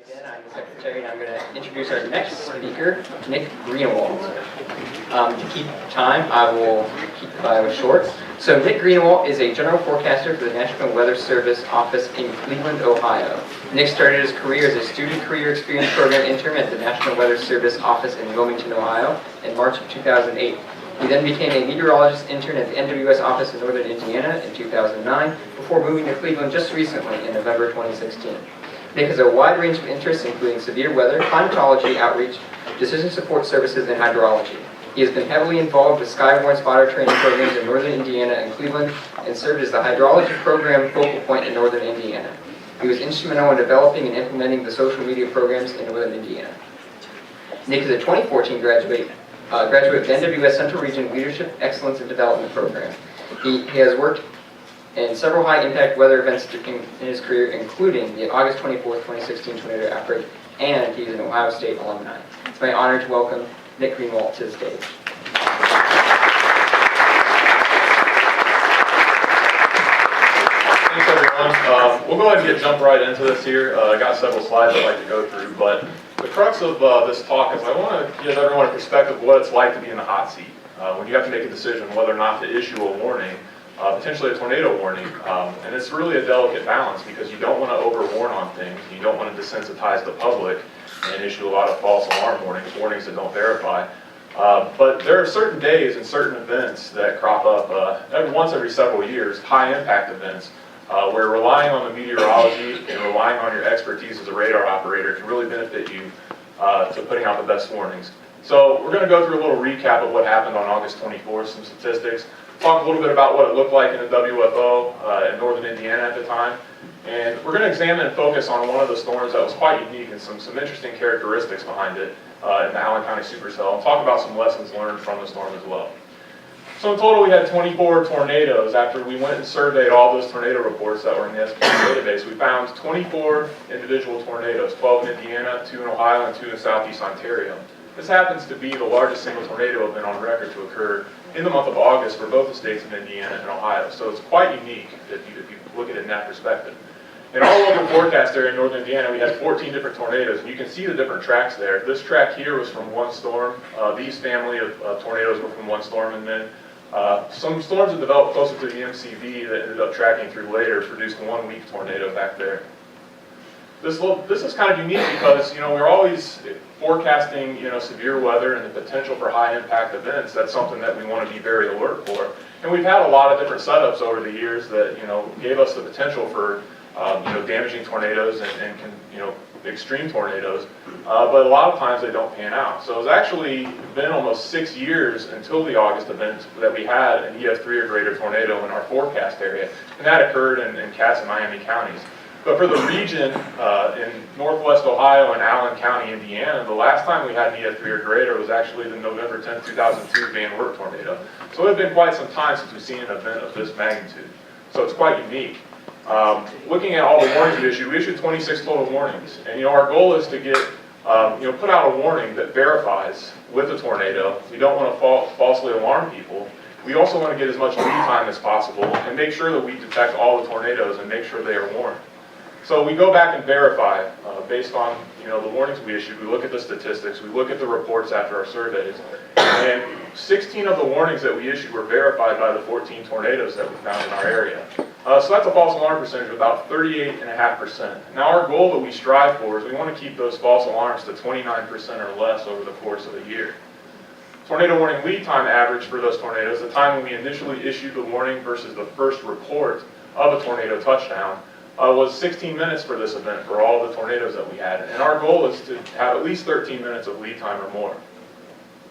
Again, I'm the secretary, and I'm going to introduce our next speaker, Nick Greenawalt. To keep time, I will keep the bio short. So Nick Greenawalt is a general forecaster for the National Weather Service office in Cleveland, Ohio. Nick started his career as a student career experience program intern at the National Weather Service office in Wilmington, Ohio in March of 2008. He then became a meteorologist intern at the NWS office in northern Indiana in 2009 before moving to Cleveland just recently in November 2016. Nick has a wide range of interests, including severe weather, climatology, outreach, decision support services, and hydrology. He has been heavily involved with Skywarn spotter training programs in northern Indiana and Cleveland, and served as the hydrology program focal point in northern Indiana. He was instrumental in developing and implementing the social media programs in northern Indiana. Nick is a 2014 graduate of the NWS Central Region Leadership Excellence and Development Program. He has worked in several high-impact weather events in his career, including the August 24, 2016 tornado outbreak, and he's an Ohio State alumni. It's my honor to welcome Nick Greenwald to the stage. Thanks, everyone. We'll go ahead and jump right into this here. I got several slides I'd like to go through, but the crux of this talk is I want to give everyone a perspective of what it's like to be in the hot seat when you have to make a decision whether or not to issue a warning. Potentially a tornado warning, and it's really a delicate balance because you don't want to overwarn on things, you don't want to desensitize the public and issue a lot of false alarm warnings that don't verify. But there are certain days and certain events that crop up every several years, high impact events, where relying on the meteorology and relying on your expertise as a radar operator can really benefit you to putting out the best warnings. So we're going to go through a little recap of what happened on August 24th, some statistics, talk a little bit about what it looked like in the WFO in northern Indiana at the time. And we're going to examine and focus on one of the storms that was quite unique and some interesting characteristics behind it in the Allen County Supercell, and talk about some lessons learned from the storm as well. So in total we had 24 tornadoes. After we went and surveyed all those tornado reports that were in the SPC database, we found 24 individual tornadoes, 12 in Indiana, 2 in Ohio, and 2 in southeast Ontario. This happens to be the largest single tornado event on record to occur in the month of August for both the states of Indiana and Ohio. So it's quite unique if you look at it in that perspective. In our local forecast area in northern Indiana, we had 14 different tornadoes, and you can see the different tracks there. This track here was from one storm. These family of tornadoes were from one storm, and then some storms that developed closer to the MCV that ended up tracking through later produced one weak tornado back there. This is kind of unique because, we're always forecasting, severe weather and the potential for high impact events. That's something that we want to be very alert for. And we've had a lot of different setups over the years that, gave us the potential for, damaging tornadoes and extreme tornadoes. But a lot of times they don't pan out. So it's actually been almost 6 years until the August event that we had an EF3 or greater tornado in our forecast area. And that occurred in Cass and Miami counties. But for the region in northwest Ohio and Allen County, Indiana, the last time we had an EF3 or greater was actually the November 10, 2002 Van Wert tornado. So it's been quite some time since we've seen an event of this magnitude. So it's quite unique. Looking at all the warnings we issued 26 total warnings. And our goal is to get, put out a warning that verifies with a tornado. We don't want to falsely alarm people. We also want to get as much lead time as possible and make sure that we detect all the tornadoes and make sure they are warned. So we go back and verify based on the warnings we issued. We look at the statistics. We look at the reports after our surveys. And 16 of the warnings that we issued were verified by the 14 tornadoes that we found in our area. So that's a false alarm percentage of about 38.5%. Now our goal that we strive for is we want to keep those false alarms to 29% or less over the course of a year. Tornado warning lead time average for those tornadoes, the time when we initially issued the warning versus the first report of a tornado touchdown, was 16 minutes for this event for all the tornadoes that we had. And our goal is to have at least 13 minutes of lead time or more.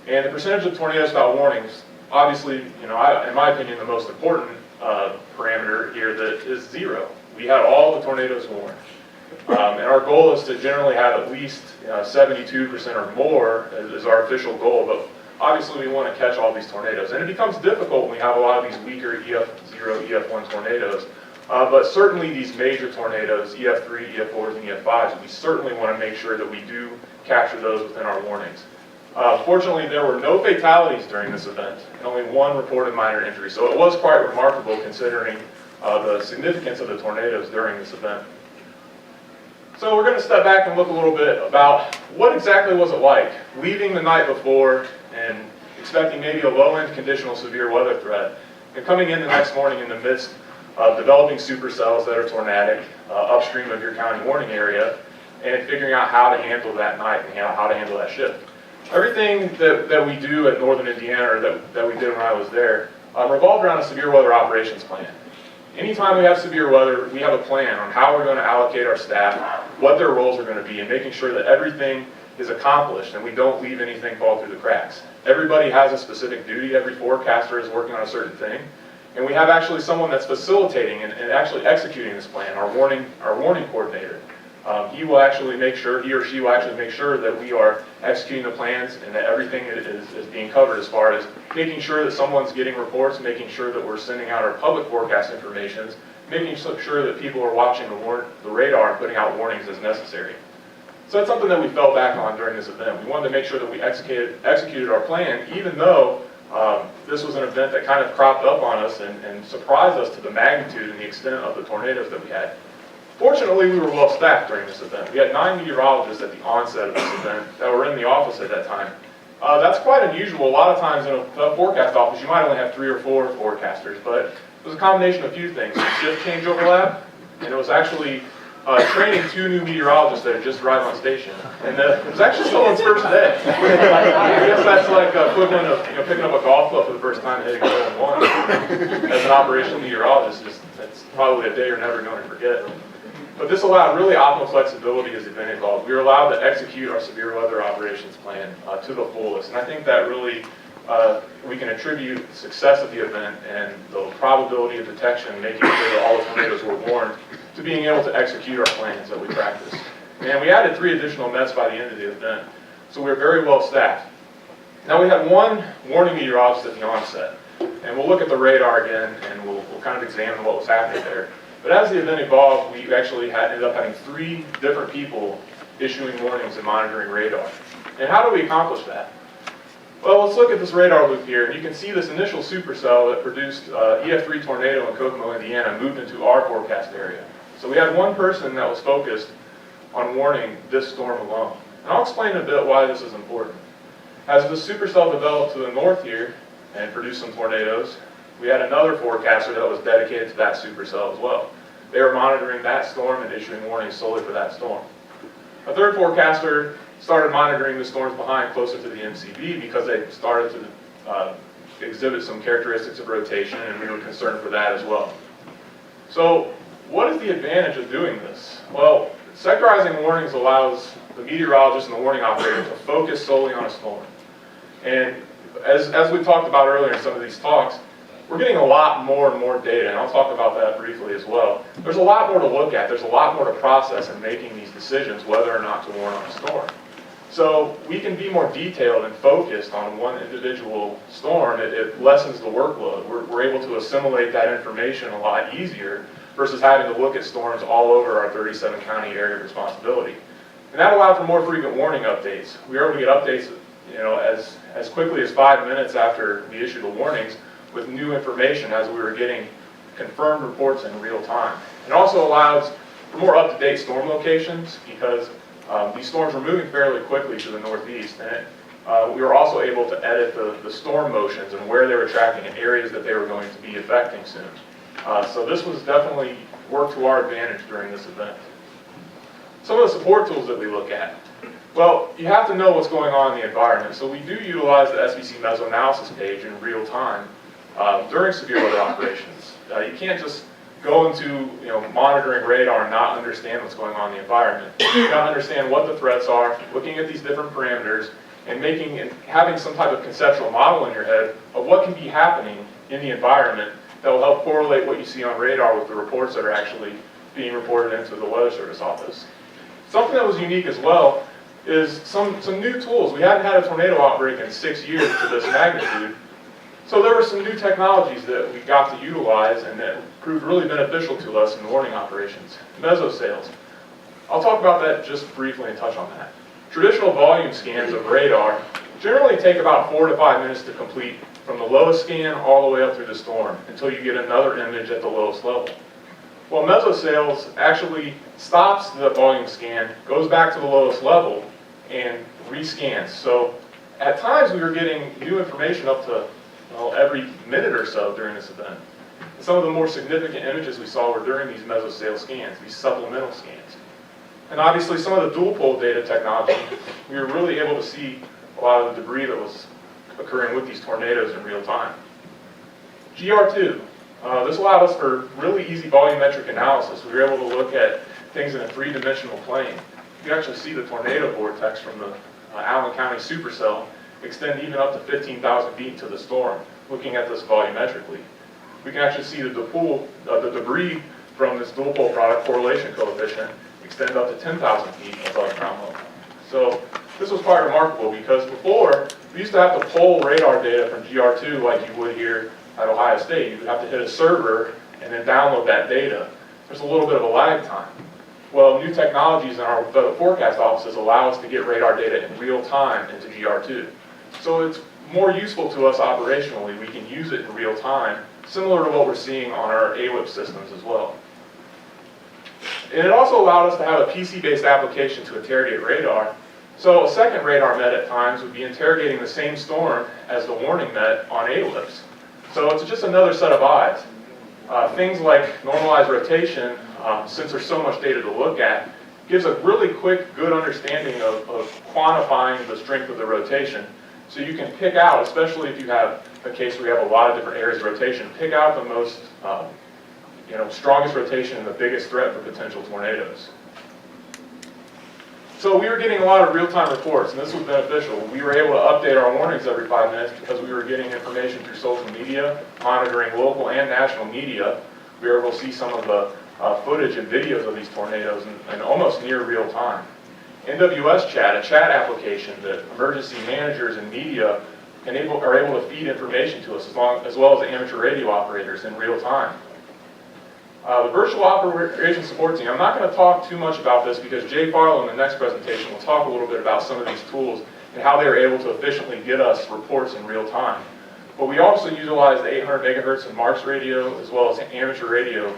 And the percentage of tornadoes without warnings, obviously, in my opinion, the most important parameter here that is 0. We had all the tornadoes warned. And our goal is to generally have at least 72% or more is our official goal. But obviously, we want to catch all these tornadoes. And it becomes difficult when we have a lot of these weaker EF0, EF1 tornadoes. But certainly these major tornadoes, EF3, EF4s, and EF5s, we certainly want to make sure that we do capture those within our warnings. Fortunately, there were no fatalities during this event, and only one reported minor injury. So it was quite remarkable considering the significance of the tornadoes during this event. So we're going to step back and look a little bit about what exactly was it like leaving the night before and expecting maybe a low-end conditional severe weather threat, and coming in the next morning in the midst of developing supercells that are tornadic upstream of your county warning area, and figuring out how to handle that night and how to handle that shift. Everything that we do at Northern Indiana, or that we did when I was there, revolved around a severe weather operations plan. Anytime we have severe weather, we have a plan on how we're going to allocate our staff, what their roles are going to be, and making sure that everything is accomplished and we don't leave anything fall through the cracks. Everybody has a specific duty. Every forecaster is working on a certain thing. And we have actually someone that's facilitating and actually executing this plan, our warning coordinator. He will actually make sure, he or she will actually make sure that we are executing the plans and that everything is being covered as far as making sure that someone's getting reports, making sure that we're sending out our public forecast information, making sure that people are watching the radar and putting out warnings as necessary. So that's something that we fell back on during this event. We wanted to make sure that we executed our plan, even though this was an event that kind of cropped up on us and surprised us to the magnitude and the extent of the tornadoes that we had. Fortunately, we were well staffed during this event. We had 9 meteorologists at the onset of this event that were in the office at that time. That's quite unusual. A lot of times in a forecast office, you might only have 3 or 4 forecasters, but it was a combination of a few things. Shift change overlap, and it was actually training 2 new meteorologists that had just arrived on station. And it was actually someone's first day. I guess that's like equivalent of picking up a golf club for the first time and hitting a hole in one. As an operational meteorologist, that's probably a day you're never going to forget. But this allowed really optimal flexibility as the event evolved. We were allowed to execute our severe weather operations plan to the fullest. And I think that really, we can attribute the success of the event and the probability of detection, making sure that all the tornadoes were warned, to being able to execute our plans that we practiced. And we added 3 additional METs by the end of the event, so we were very well staffed. Now we had 1 warning meteorologist at the onset, and we'll look at the radar again, and we'll kind of examine what was happening there. But as the event evolved, we actually ended up having 3 different people issuing warnings and monitoring radar. And how do we accomplish that? Well, let's look at this radar loop here, and you can see this initial supercell that produced EF3 tornado in Kokomo, Indiana, moved into our forecast area. So we had 1 person that was focused on warning this storm alone. And I'll explain a bit why this is important. As the supercell developed to the north here and produced some tornadoes, we had another forecaster that was dedicated to that supercell as well. They were monitoring that storm and issuing warnings solely for that storm. A third forecaster started monitoring the storms behind closer to the MCB because they started to exhibit some characteristics of rotation, and we were concerned for that as well. So what is the advantage of doing this? Well, sectorizing warnings allows the meteorologist and the warning operator to focus solely on a storm. And as we talked about earlier in some of these talks, we're getting a lot more and more data, and I'll talk about that briefly as well. There's a lot more to look at. There's a lot more to process in making these decisions whether or not to warn on a storm. So we can be more detailed and focused on one individual storm. It lessens the workload. We're able to assimilate that information a lot easier versus having to look at storms all over our 37 county area of responsibility. And that allowed for more frequent warning updates. We were able to get updates as quickly as 5 minutes after we issued the warnings with new information as we were getting confirmed reports in real time. It also allows for more up-to-date storm locations because these storms were moving fairly quickly to the northeast, and we were also able to edit the storm motions and where they were tracking and areas that they were going to be affecting soon. So this was definitely worked to our advantage during this event. Some of the support tools that we look at. Well, you have to know what's going on in the environment, so we do utilize the SVC mesoanalysis page in real time during severe weather operations. You can't just go into monitoring radar and not understand what's going on in the environment. You got to understand what the threats are, looking at these different parameters, and having some type of conceptual model in your head of what can be happening in the environment that will help correlate what you see on radar with the reports that are actually being reported into the Weather Service office. Something that was unique as well is some new tools. We hadn't had a tornado outbreak in 6 years to this magnitude. So there were some new technologies that we got to utilize and that proved really beneficial to us in warning operations. Mesosails. I'll talk about that just briefly and touch on that. Traditional volume scans of radar generally take about 4 to 5 minutes to complete from the lowest scan all the way up through the storm until you get another image at the lowest level. Well, mesosales actually stops the volume scan, goes back to the lowest level, and rescans. So at times we were getting new information up to every minute or so during this event. And some of the more significant images we saw were during these mesosale scans, these supplemental scans. And obviously some of the dual pole data technology, we were really able to see a lot of the debris that was occurring with these tornadoes in real time. GR2. This allowed us for really easy volumetric analysis. We were able to look at things in a three-dimensional plane. You can actually see the tornado vortex from the Allen County Supercell extend even up to 15,000 feet into the storm, looking at this volumetrically. We can actually see the debris from this dual pole product correlation coefficient extend up to 10,000 feet above ground level. So this was quite remarkable because before, we used to have to pull radar data from GR2 like you would here at Ohio State. You would have to hit a server and then download that data. There's a little bit of a lag time. Well, new technologies in our weather forecast offices allow us to get radar data in real time into GR2. So it's more useful to us operationally. We can use it in real time, similar to what we're seeing on our AWIP systems as well. And it also allowed us to have a PC-based application to interrogate radar. So a second radar met at times would be interrogating the same storm as the warning met on AWIPs. So it's just another set of eyes. Things like normalized rotation, since there's so much data to look at, gives a really quick, good understanding of quantifying the strength of the rotation. So you can pick out, especially if you have a case where you have a lot of different areas of rotation, pick out the most strongest rotation and the biggest threat for potential tornadoes. So we were getting a lot of real-time reports, and this was beneficial. We were able to update our warnings every 5 minutes because we were getting information through social media, monitoring local and national media. We were able to see some of the footage and videos of these tornadoes in almost near real time. NWS Chat, a chat application that emergency managers and media are able to feed information to us as well as amateur radio operators in real time. The virtual operation support team, I'm not going to talk too much about this because Jay Farlow in the next presentation will talk a little bit about some of these tools and how they were able to efficiently get us reports in real time. But we also utilized the 800 megahertz and Marks radio as well as amateur radio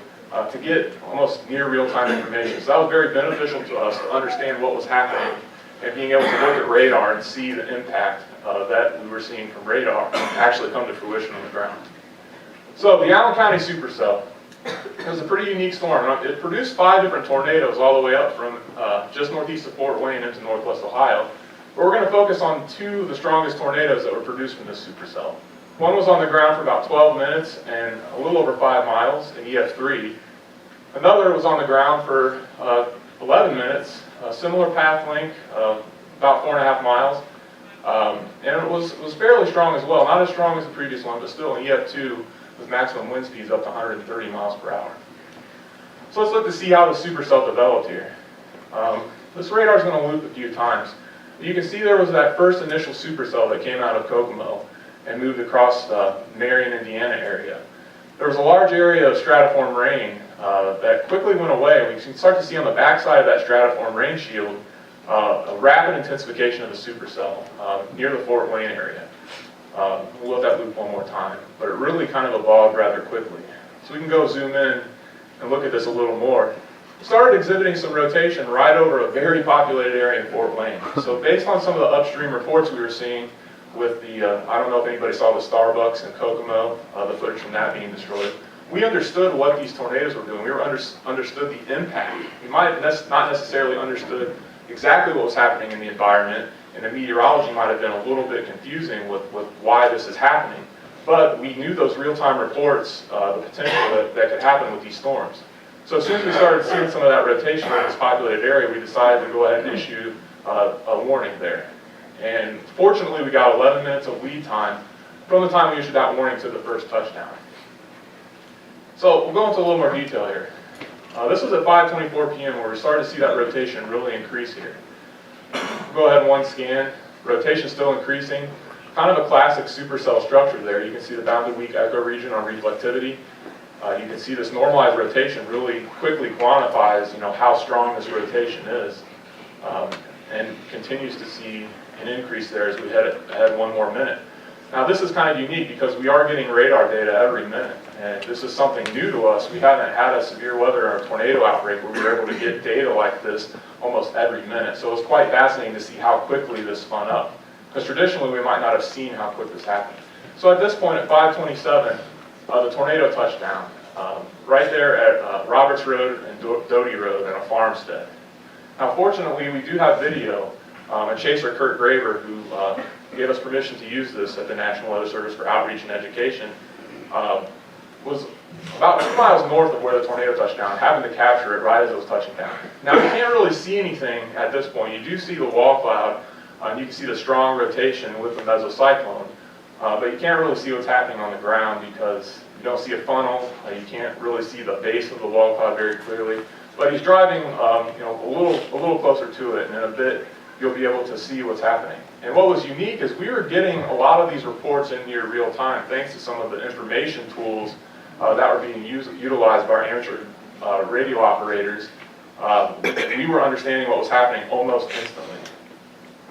to get almost near real-time information. So that was very beneficial to us to understand what was happening and being able to look at radar and see the impact that we were seeing from radar actually come to fruition on the ground. So the Allen County Supercell. It was a pretty unique storm. It produced 5 different tornadoes all the way up from just northeast of Fort Wayne into northwest Ohio. But we're going to focus on 2 of the strongest tornadoes that were produced from this supercell. One was on the ground for about 12 minutes and a little over 5 miles in EF3. Another was on the ground for 11 minutes, a similar path length, about 4.5 miles. And it was fairly strong as well. Not as strong as the previous one, but still in EF2 with maximum wind speeds up to 130 miles per hour. So let's look to see how the supercell developed here. This radar is going to loop a few times. You can see there was that first initial supercell that came out of Kokomo and moved across the Marion, Indiana area. There was a large area of stratiform rain that quickly went away. We can start to see on the backside of that stratiform rain shield a rapid intensification of the supercell near the Fort Wayne area. We'll let that loop one more time, but it really kind of evolved rather quickly. So we can go zoom in and look at this a little more. It started exhibiting some rotation right over a very populated area in Fort Wayne. So based on some of the upstream reports we were seeing with the, I don't know if anybody saw the Starbucks in Kokomo, the footage from that being destroyed, we understood what these tornadoes were doing. We understood the impact. We might have not necessarily understood exactly what was happening in the environment, and the meteorology might have been a little bit confusing with why this is happening. But we knew those real-time reports, the potential that could happen with these storms. So as soon as we started seeing some of that rotation in this populated area, we decided to go ahead and issue a warning there. And fortunately, we got 11 minutes of lead time from the time we issued that warning to the first touchdown. So we'll go into a little more detail here. This was at 5:24 p.m. where we started to see that rotation really increase here. We'll go ahead and one scan. Rotation still increasing. Kind of a classic supercell structure there. You can see the bounded weak echo region on reflectivity. You can see this normalized rotation really quickly quantifies, how strong this rotation is, and continues to see an increase there as we head ahead one more minute. Now this is kind of unique because we are getting radar data every minute. and this is something new to us. We haven't had a severe weather or a tornado outbreak where we were able to get data like this almost every minute. So it's quite fascinating to see how quickly this spun up, because traditionally we might not have seen how quick this happened. So at this point at 5:27, the tornado touched down right there at Roberts Road and Doty Road in a farmstead. Now fortunately we do have video, and Chaser Kurt Graver, who gave us permission to use this at the National Weather Service for outreach and education, was about 2 miles north of where the tornado touched down, happened to capture it right as it was touching down. Now you can't really see anything at this point. You do see the wall cloud, and you can see the strong rotation with the mesocyclone, but you can't really see what's happening on the ground because you don't see a funnel. You can't really see the base of the wall cloud very clearly. But he's driving, a little closer to it, and in a bit you'll be able to see what's happening. And what was unique is we were getting a lot of these reports in near real time, thanks to some of the information tools that were being utilized by our amateur radio operators. We were understanding what was happening almost instantly.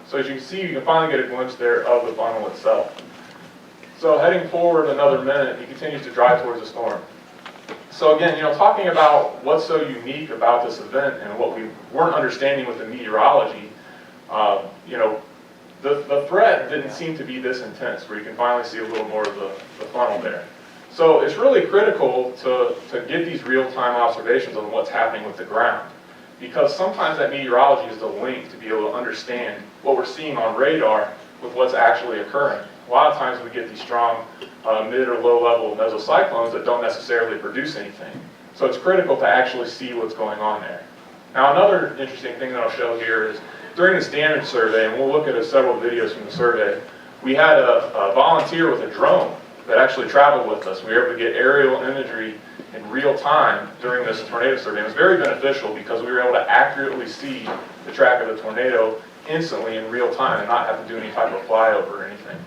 So as you can see, you can finally get a glimpse there of the funnel itself. So heading forward another minute, he continues to drive towards the storm. So again, talking about what's so unique about this event and what we weren't understanding with the meteorology, the threat didn't seem to be this intense, where you can finally see a little more of the funnel there. So it's really critical to get these real-time observations on what's happening with the ground, because sometimes that meteorology is the link to be able to understand what we're seeing on radar with what's actually occurring. A lot of times we get these strong mid or low level mesocyclones that don't necessarily produce anything. So it's critical to actually see what's going on there. Now another interesting thing that I'll show here is during this damage survey, and we'll look at several videos from the survey, we had a volunteer with a drone that actually traveled with us. We were able to get aerial imagery in real time during this tornado survey. It was very beneficial because we were able to accurately see the track of the tornado instantly in real time and not have to do any type of flyover or anything.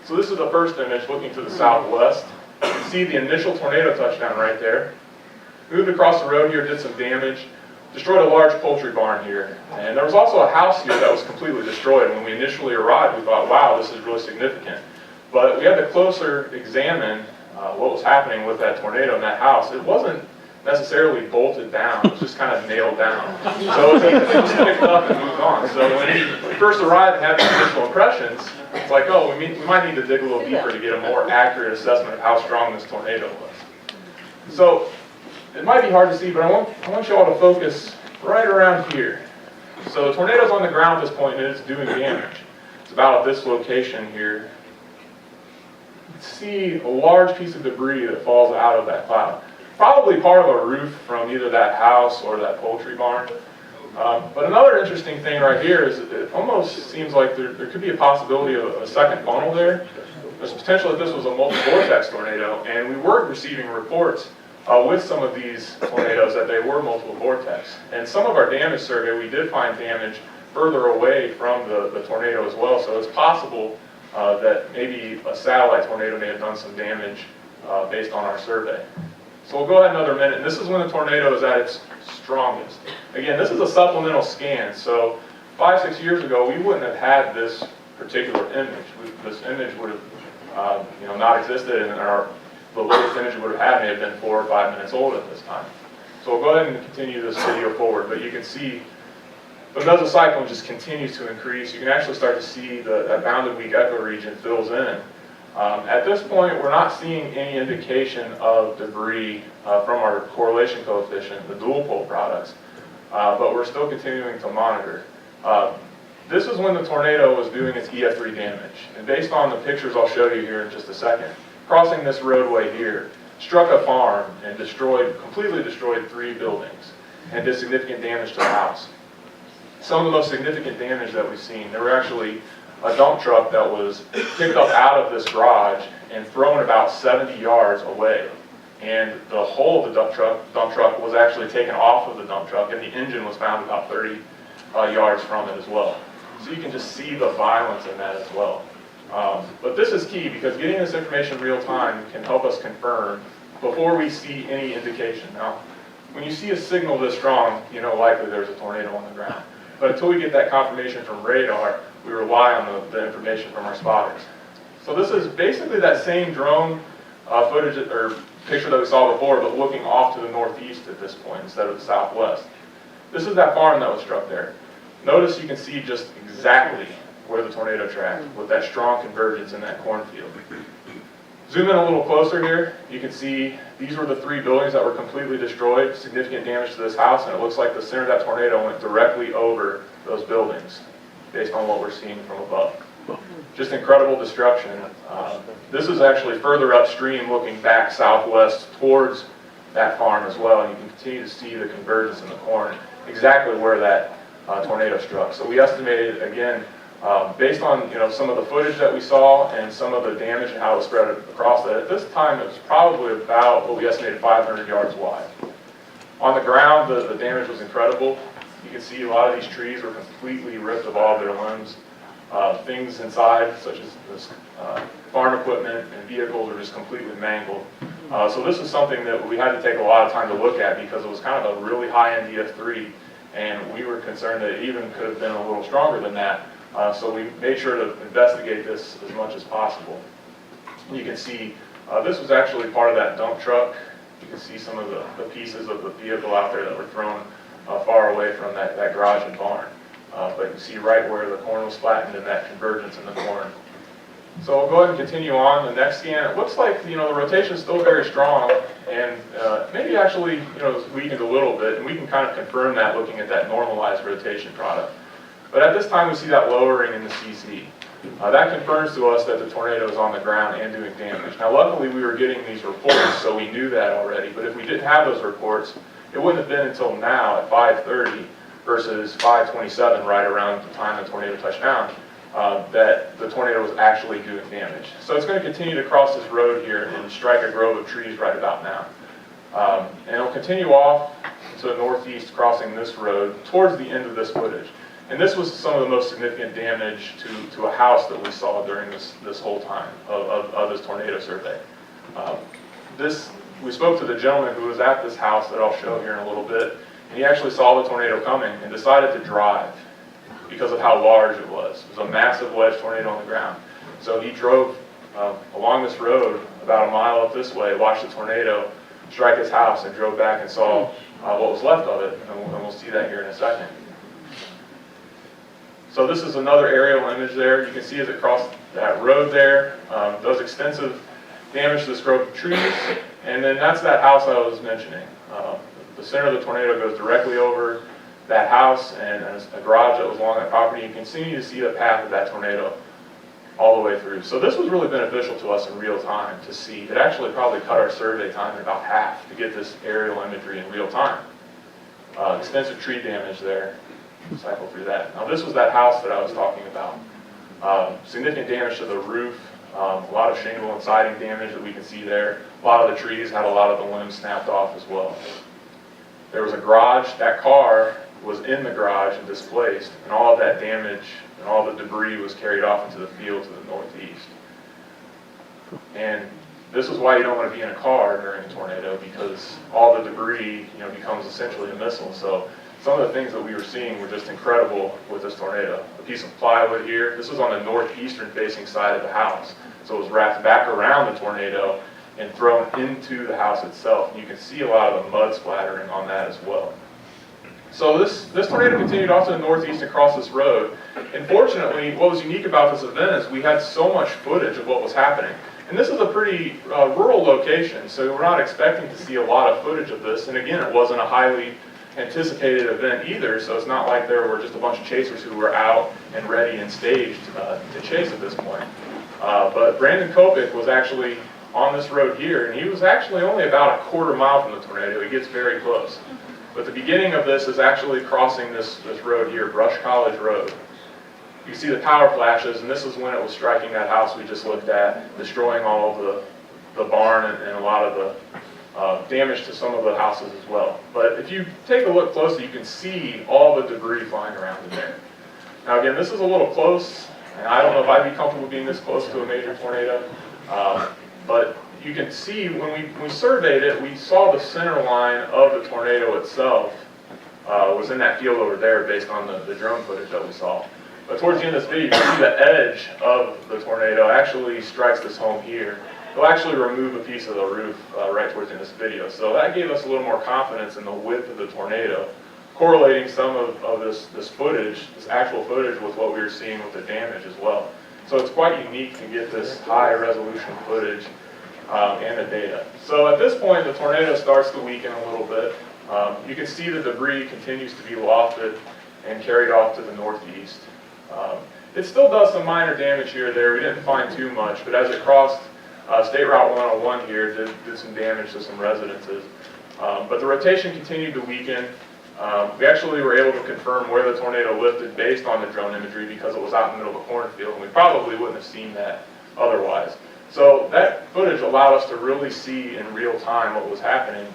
So this is the first image looking to the southwest. You can see the initial tornado touchdown right there. Moved across the road here, did some damage, destroyed a large poultry barn here. And there was also a house here that was completely destroyed. When we initially arrived, we thought, wow, this is really significant. But we had to closer examine what was happening with that tornado in that house. It wasn't necessarily bolted down, it was just kind of nailed down. So it just picked up and moved on. So when we first arrived and had the initial impressions, it's like, oh, we might need to dig a little deeper to get a more accurate assessment of how strong this tornado was. So it might be hard to see, but I want you all to focus right around here. So the tornado's on the ground at this point and it's doing damage. It's about at this location here. See a large piece of debris that falls out of that cloud. Probably part of a roof from either that house or that poultry barn. But another interesting thing right here is it almost seems like there could be a possibility of a second funnel there. There's potential that this was a multi-vortex tornado, and we were receiving reports with some of these tornadoes that they were multiple vortex. And some of our damage survey, we did find damage further away from the tornado as well, so it's possible that maybe a satellite tornado may have done some damage based on our survey. So we'll go ahead another minute, and this is when the tornado is at its strongest. Again, this is a supplemental scan, so 5-6 years ago we wouldn't have had this particular image. This image would have not existed, and the latest image we would have had may have been 4 or 5 minutes old at this time. So we'll go ahead and continue this video forward, but you can see the mesocyclone just continues to increase. You can actually start to see that bounded weak ecoregion fills in. At this point, we're not seeing any indication of debris from our correlation coefficient, the dual pole products, but we're still continuing to monitor. This is when the tornado was doing its EF3 damage, and based on the pictures I'll show you here in just a second, crossing this roadway here, struck a farm and completely destroyed 3 buildings and did significant damage to the house. Some of the most significant damage that we've seen, there were actually a dump truck that was picked up out of this garage and thrown about 70 yards away. And the whole of the dump truck was actually taken off of the dump truck, and the engine was found about 30 yards from it as well. So you can just see the violence in that as well. But this is key because getting this information real time can help us confirm before we see any indication. Now, when you see a signal this strong, you know likely there's a tornado on the ground. But until we get that confirmation from radar, we rely on the information from our spotters. So this is basically that same drone footage or picture that we saw before, but looking off to the northeast at this point instead of the southwest. This is that farm that was struck there. Notice you can see just exactly where the tornado tracked with that strong convergence in that cornfield. Zoom in a little closer here. You can see these were the 3 buildings that were completely destroyed, significant damage to this house, and it looks like the center of that tornado went directly over those buildings based on what we're seeing from above. Just incredible destruction. This is actually further upstream looking back southwest towards that farm as well, and you can continue to see the convergence in the corn, exactly where that tornado struck. So we estimated, again, based on some of the footage that we saw and some of the damage and how it was spread across that, at this time it was probably about what we estimated 500 yards wide. On the ground, the damage was incredible. You can see a lot of these trees were completely ripped of all of their limbs. Things inside, such as this farm equipment and vehicles, are just completely mangled. So this is something that we had to take a lot of time to look at because it was kind of a really high NDF3, and we were concerned that it even could have been a little stronger than that. So we made sure to investigate this as much as possible. You can see this was actually part of that dump truck. You can see some of the pieces of the vehicle out there that were thrown far away from that garage and barn. But you can see right where the corn was flattened and that convergence in the corn. So we'll go ahead and continue on. The next scan, it looks like the rotation is still very strong, and maybe actually it's weakened a little bit, and we can kind of confirm that looking at that normalized rotation product. But at this time we see that lowering in the CC. That confirms to us that the tornado is on the ground and doing damage. Now luckily we were getting these reports, so we knew that already, but if we didn't have those reports, it wouldn't have been until now at 5:30 versus 5:27, right around the time the tornado touched down, that the tornado was actually doing damage. So it's going to continue to cross this road here and strike a grove of trees right about now. And it'll continue off to the northeast, crossing this road towards the end of this footage. And this was some of the most significant damage to a house that we saw during this whole time of this tornado survey. We spoke to the gentleman who was at this house that I'll show here in a little bit, and he actually saw the tornado coming and decided to drive because of how large it was. It was a massive wedge tornado on the ground. So he drove along this road about a mile up this way, watched the tornado strike his house, and drove back and saw what was left of it, and we'll see that here in a second. So this is another aerial image there. You can see as it crossed that road there, does extensive damage to this grove of trees, and then that's that house I was mentioning. The center of the tornado goes directly over that house and a garage that was along that property. You can continue to see the path of that tornado all the way through. So this was really beneficial to us in real time to see. It actually probably cut our survey time in about half to get this aerial imagery in real time. Extensive tree damage there. Cycle through that. Now this was that house that I was talking about. Significant damage to the roof, a lot of shingle and siding damage that we can see there. A lot of the trees had a lot of the limbs snapped off as well. There was a garage. That car was in the garage and displaced, and all of that damage and all the debris was carried off into the field to the northeast. And this is why you don't want to be in a car during a tornado, because all the debris becomes essentially a missile. So some of the things that we were seeing were just incredible with this tornado. A piece of plywood here. This was on the northeastern facing side of the house. So it was wrapped back around the tornado and thrown into the house itself. And you can see a lot of the mud splattering on that as well. So this tornado continued off to the northeast across this road. And fortunately, what was unique about this event is we had so much footage of what was happening. And this is a pretty rural location, so we're not expecting to see a lot of footage of this. And again, it wasn't a highly anticipated event either, so it's not like there were just a bunch of chasers who were out and ready and staged to chase at this point. But Brandon Kopik was actually on this road here, and he was actually only about a quarter mile from the tornado. He gets very close. But the beginning of this is actually crossing this road here, Brush College Road. You see the power flashes, and this is when it was striking that house we just looked at, destroying all of the barn and a lot of the damage to some of the houses as well. But if you take a look closely, you can see all the debris flying around in there. Now again, this is a little close, and I don't know if I'd be comfortable being this close to a major tornado, but you can see when we surveyed it, we saw the center line of the tornado itself was in that field over there based on the drone footage that we saw. But towards the end of this video, you can see the edge of the tornado actually strikes this home here. it'll actually remove a piece of the roof right towards the end of this video. So that gave us a little more confidence in the width of the tornado, correlating some of this footage, this actual footage, with what we were seeing with the damage as well. So it's quite unique to get this high resolution footage and the data. So at this point, the tornado starts to weaken a little bit. You can see the debris continues to be lofted and carried off to the northeast. It still does some minor damage here or there. We didn't find too much, but as it crossed State Route 101 here, did some damage to some residences. But the rotation continued to weaken. We actually were able to confirm where the tornado lifted based on the drone imagery because it was out in the middle of a cornfield, and we probably wouldn't have seen that otherwise. So that footage allowed us to really see in real time what was happening,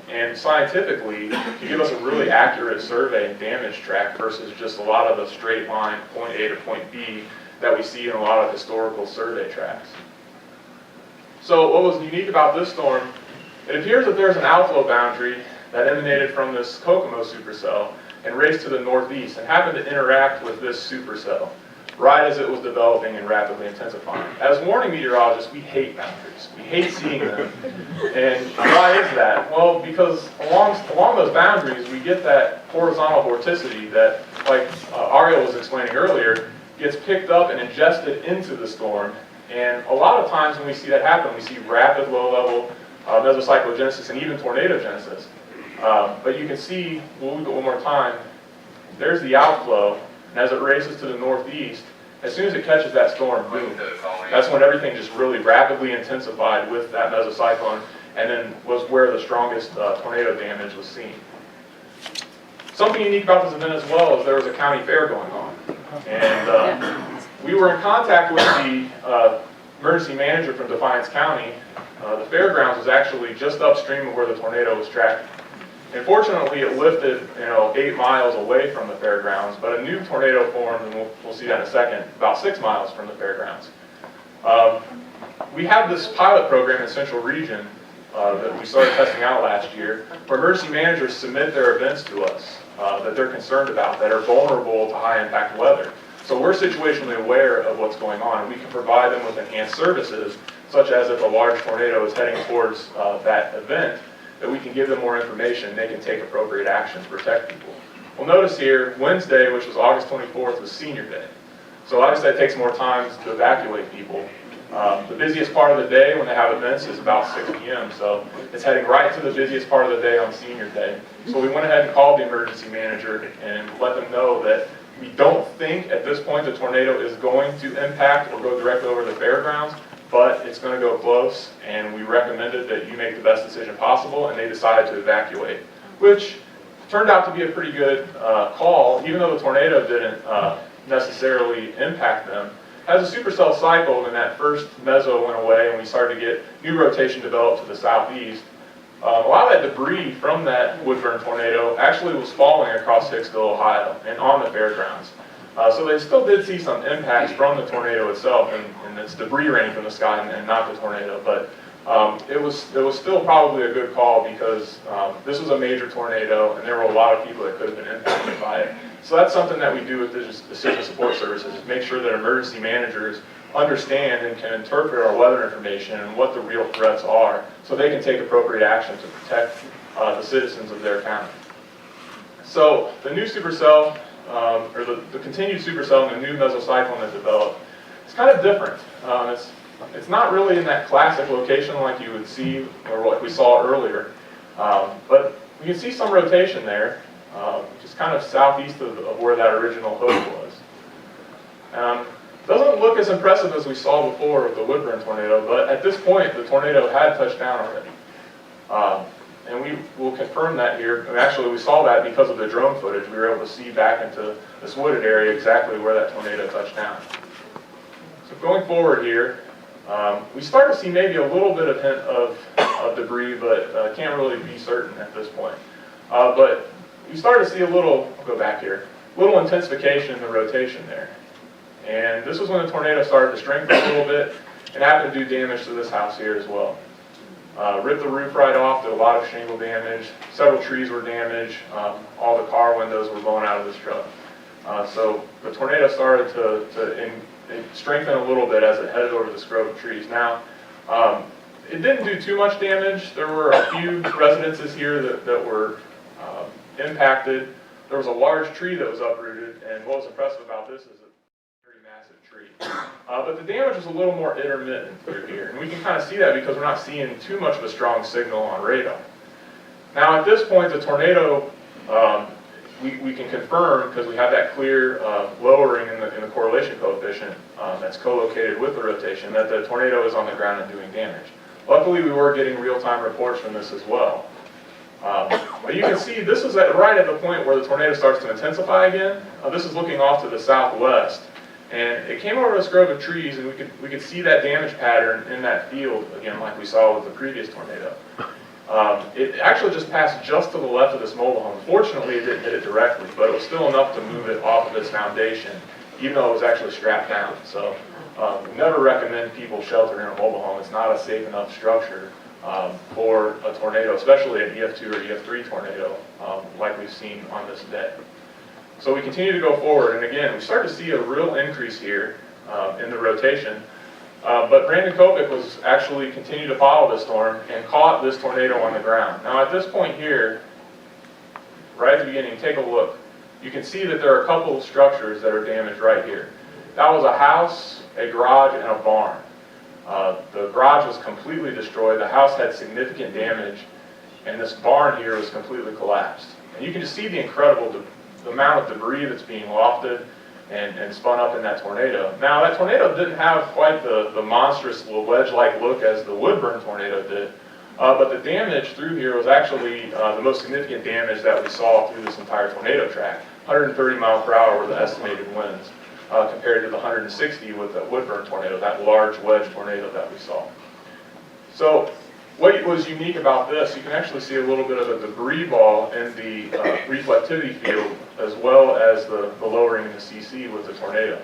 and scientifically to give us a really accurate survey and damage track versus just a lot of the straight line point A to point B that we see in a lot of historical survey tracks. So what was unique about this storm, it appears that there's an outflow boundary that emanated from this Kokomo supercell and raced to the northeast and happened to interact with this supercell right as it was developing and rapidly intensifying. As warning meteorologists, we hate boundaries. We hate seeing them. And why is that? Well, because along those boundaries, we get that horizontal vorticity that, like Ariel was explaining earlier, gets picked up and ingested into the storm. And a lot of times when we see that happen, we see rapid low-level mesocyclogenesis and even tornadogenesis. But you can see, we'll go one more time, there's the outflow, and as it races to the northeast, as soon as it catches that storm, boom, that's when everything just really rapidly intensified with that mesocyclone, and then was where the strongest tornado damage was seen. Something unique about this event as well is there was a county fair going on, and we were in contact with the emergency manager from Defiance County. The fairgrounds was actually just upstream of where the tornado was tracking. And fortunately, it lifted 8 miles away from the fairgrounds, but a new tornado formed, and we'll see that in a second, about 6 miles from the fairgrounds. We have this pilot program in Central Region that we started testing out last year, where emergency managers submit their events to us that they're concerned about, that are vulnerable to high-impact weather. So we're situationally aware of what's going on, and we can provide them with enhanced services, such as if a large tornado is heading towards that event, that we can give them more information, they can take appropriate action to protect people. Well, notice here, Wednesday, which was August 24th, was senior day. So obviously that takes more time to evacuate people. The busiest part of the day when they have events is about 6 p.m., so it's heading right to the busiest part of the day on senior day. So we went ahead and called the emergency manager and let them know that we don't think at this point the tornado is going to impact or go directly over the fairgrounds, but it's going to go close, and we recommended that you make the best decision possible, and they decided to evacuate, which turned out to be a pretty good call, even though the tornado didn't necessarily impact them. As the supercell cycled and that first meso went away and we started to get new rotation developed to the southeast, a lot of that debris from that Woodburn tornado actually was falling across Hicksville, Ohio, and on the fairgrounds. So they still did see some impacts from the tornado itself, and it's debris raining from the sky and not the tornado. But it was still probably a good call because this was a major tornado, and there were a lot of people that could have been impacted by it. So that's something that we do with the decision support services, is make sure that emergency managers understand and can interpret our weather information and what the real threats are, so they can take appropriate action to protect the citizens of their county. So the new supercell, or the continued supercell and the new mesocyclone that developed, it's kind of different. It's not really in that classic location like you would see, or what we saw earlier, but you can see some rotation there, just kind of southeast of where that original hook was. Doesn't look as impressive as we saw before with the Woodburn tornado, but at this point the tornado had touched down already. And we will confirm that here. And actually, we saw that because of the drone footage. We were able to see back into this wooded area exactly where that tornado touched down. So going forward here, we start to see maybe a little bit of hint of debris, but can't really be certain at this point. But we start to see a little, I'll go back here, little intensification in the rotation there. And this was when the tornado started to strengthen a little bit and happened to do damage to this house here as well. Ripped the roof right off, did a lot of shingle damage, several trees were damaged, all the car windows were blown out of this truck. So the tornado started to strengthen a little bit as it headed over the scrub of trees. Now, It didn't do too much damage. There were a few residences here that were impacted. There was a large tree that was uprooted, and what was impressive about this is a very massive tree. But the damage was a little more intermittent through here, and we can kind of see that because we're not seeing too much of a strong signal on radar. Now at this point, the tornado, we can confirm, because we have that clear lowering in the correlation coefficient that's co-located with the rotation, that the tornado is on the ground and doing damage. Luckily, we were getting real-time reports from this as well. But you can see this is right at the point where the tornado starts to intensify again. This is looking off to the southwest, and it came over this grove of trees, and we could see that damage pattern in that field again, like we saw with the previous tornado. It actually just passed just to the left of this mobile home. Fortunately, it didn't hit it directly, but it was still enough to move it off of its foundation, even though it was actually strapped down. So we never recommend people shelter in a mobile home. It's not a safe enough structure for a tornado, especially an EF2 or EF3 tornado, like we've seen on this day. So we continue to go forward, and again, we start to see a real increase here in the rotation. But Brandon Kopic was actually continued to follow this storm and caught this tornado on the ground. Now at this point here, right at the beginning, take a look. You can see that there are a couple of structures that are damaged right here. That was a house, a garage, and a barn. The garage was completely destroyed. The house had significant damage, and this barn here was completely collapsed. And you can just see the incredible the amount of debris that's being lofted and spun up in that tornado. Now, that tornado didn't have quite the monstrous little wedge-like look as the Woodburn tornado did, but the damage through here was actually the most significant damage that we saw through this entire tornado track. 130 miles per hour were the estimated winds, compared to the 160 with the Woodburn tornado, that large wedge tornado that we saw. So what was unique about this, you can actually see a little bit of a debris ball in the reflectivity field, as well as the lowering in the CC with the tornado.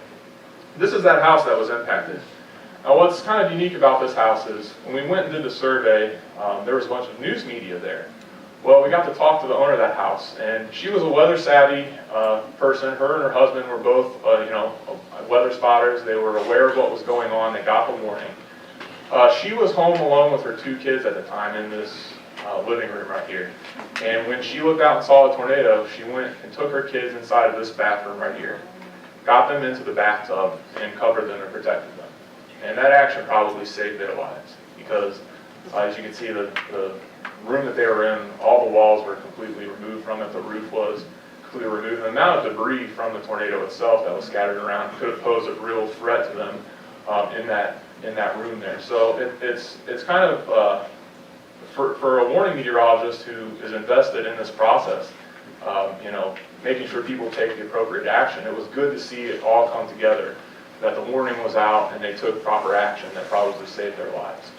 This is that house that was impacted. Now what's kind of unique about this house is, when we went and did the survey, there was a bunch of news media there. Well, we got to talk to the owner of that house, and she was a weather-savvy person. Her and her husband were both, weather spotters. They were aware of what was going on. They got the warning. She was home alone with her 2 kids at the time in this living room right here. And when she looked out and saw the tornado, she went and took her kids inside of this bathroom right here, got them into the bathtub, and covered them and protected them. And that action probably saved their lives, because as you can see, the room that they were in, all the walls were completely removed from it. The roof was completely removed. The amount of debris from the tornado itself that was scattered around could have posed a real threat to them in that room there. So it's kind of for a warning meteorologist who is invested in this process, making sure people take the appropriate action. It was good to see it all come together, that the warning was out and they took proper action that probably saved their lives.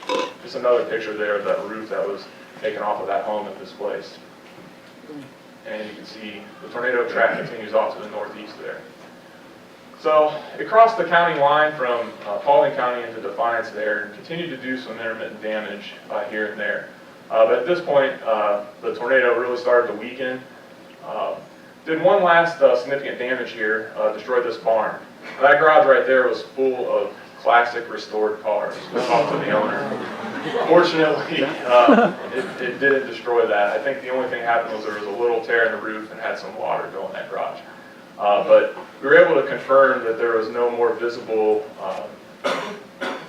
Just another picture there of that roof that was taken off of that home and displaced. And you can see the tornado track continues off to the northeast there. So it crossed the county line from Paulding County into Defiance there, and continued to do some intermittent damage here and there. But at this point, the tornado really started to weaken. Did one last significant damage here, destroyed this barn. That garage right there was full of classic restored cars. We talked to the owner. Fortunately, it didn't destroy that. I think the only thing happened was there was a little tear in the roof and had some water go in that garage. But we were able to confirm that there was no more visible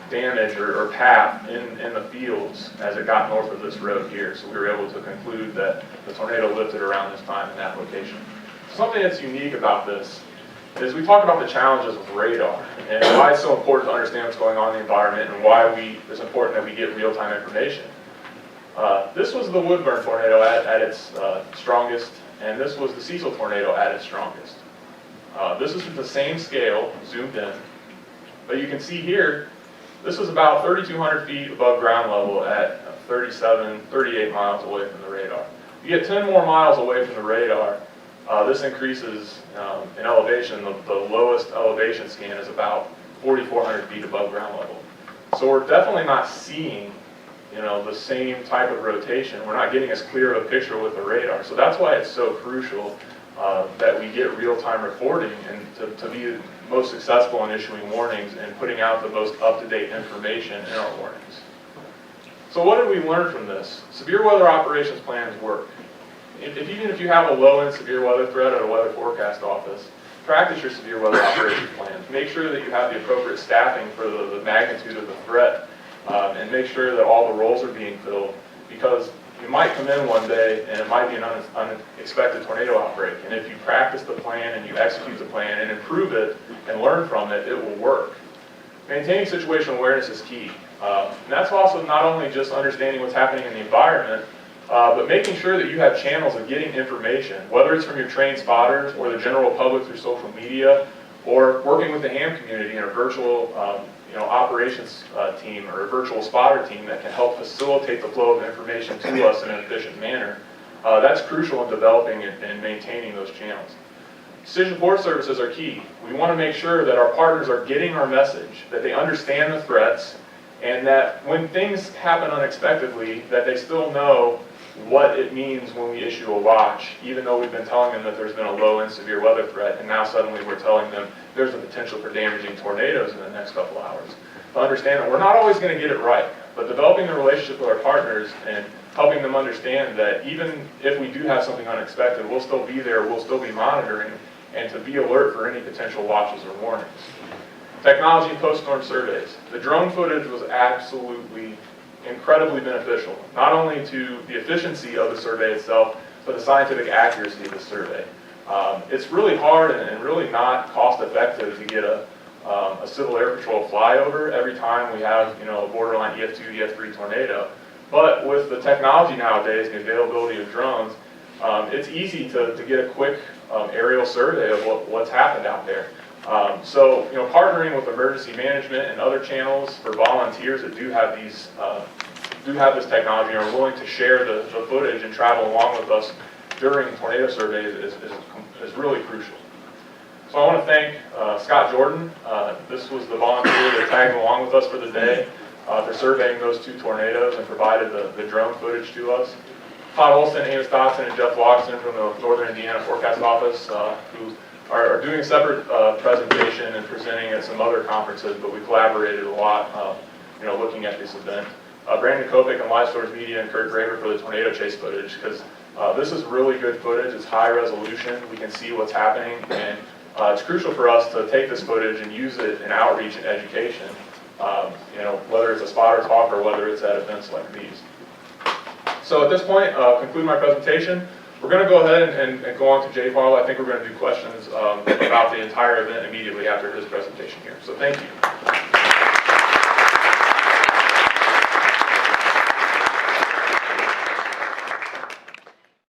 damage or path in the fields as it got north of this road here. So we were able to conclude that the tornado lifted around this time in that location. Something that's unique about this is we talk about the challenges of radar and why it's so important to understand what's going on in the environment and why it's important that we get real-time information. This was the Woodburn tornado at its strongest, and this was the Cecil tornado at its strongest. This is at the same scale, zoomed in, but you can see here, this is about 3,200 feet above ground level at 38 miles away from the radar. You get 10 more miles away from the radar, this increases in elevation. The lowest elevation scan is about 4,400 feet above ground level. So we're definitely not seeing, the same type of rotation. We're not getting as clear of a picture with the radar. So that's why it's so crucial that we get real-time reporting and to be most successful in issuing warnings and putting out the most up-to-date information in our warnings. So what did we learn from this? Severe weather operations plans work. Even if you have a low-end severe weather threat at a weather forecast office, practice your severe weather operations plans. Make sure that you have the appropriate staffing for the magnitude of the threat, and make sure that all the roles are being filled, because you might come in one day and it might be an unexpected tornado outbreak. And if you practice the plan and you execute the plan and improve it and learn from it, it will work. Maintaining situational awareness is key. And that's also not only just understanding what's happening in the environment, but making sure that you have channels of getting information, whether it's from your trained spotters or the general public through social media, or working with the ham community in a virtual operations team or a virtual spotter team that can help facilitate the flow of information to us in an efficient manner. That's crucial in developing and maintaining those channels. Decision support services are key. We want to make sure that our partners are getting our message, that they understand the threats, and that when things happen unexpectedly, that they still know what it means when we issue a watch, even though we've been telling them that there's been a low and severe weather threat, and now suddenly we're telling them there's a potential for damaging tornadoes in the next couple hours. To understand that we're not always going to get it right, but developing a relationship with our partners and helping them understand that even if we do have something unexpected, we'll still be there, we'll still be monitoring, and to be alert for any potential watches or warnings. Technology and post-storm surveys. The drone footage was absolutely incredibly beneficial, not only to the efficiency of the survey itself, but the scientific accuracy of the survey. It's really hard and really not cost effective to get a Civil Air Patrol flyover every time we have a borderline EF2, EF3 tornado. But with the technology nowadays, the availability of drones, it's easy to get a quick aerial survey of what's happened out there. So partnering with emergency management and other channels for volunteers that do have these this technology and are willing to share the footage and travel along with us during tornado surveys is really crucial. So I want to thank Scott Jordan. This was the volunteer that tagged along with us for the day for surveying those 2 tornadoes and provided the drone footage to us. Todd Olson, Amos Dotson, and Jeff Watson from the Northern Indiana Forecast Office, who are doing a separate presentation and presenting at some other conferences, but we collaborated a lot, looking at this event. Brandon Kopic and Live Source Media and Kurt Graver for the tornado chase footage, because this is really good footage. It's high resolution. We can see what's happening, and it's crucial for us to take this footage and use it in outreach and education, whether it's a spotter talk or whether it's at events like these. So at this point, conclude my presentation. We're going to go ahead and go on to Jay Farlow. I think we're going to do questions about the entire event immediately after his presentation here. So thank you.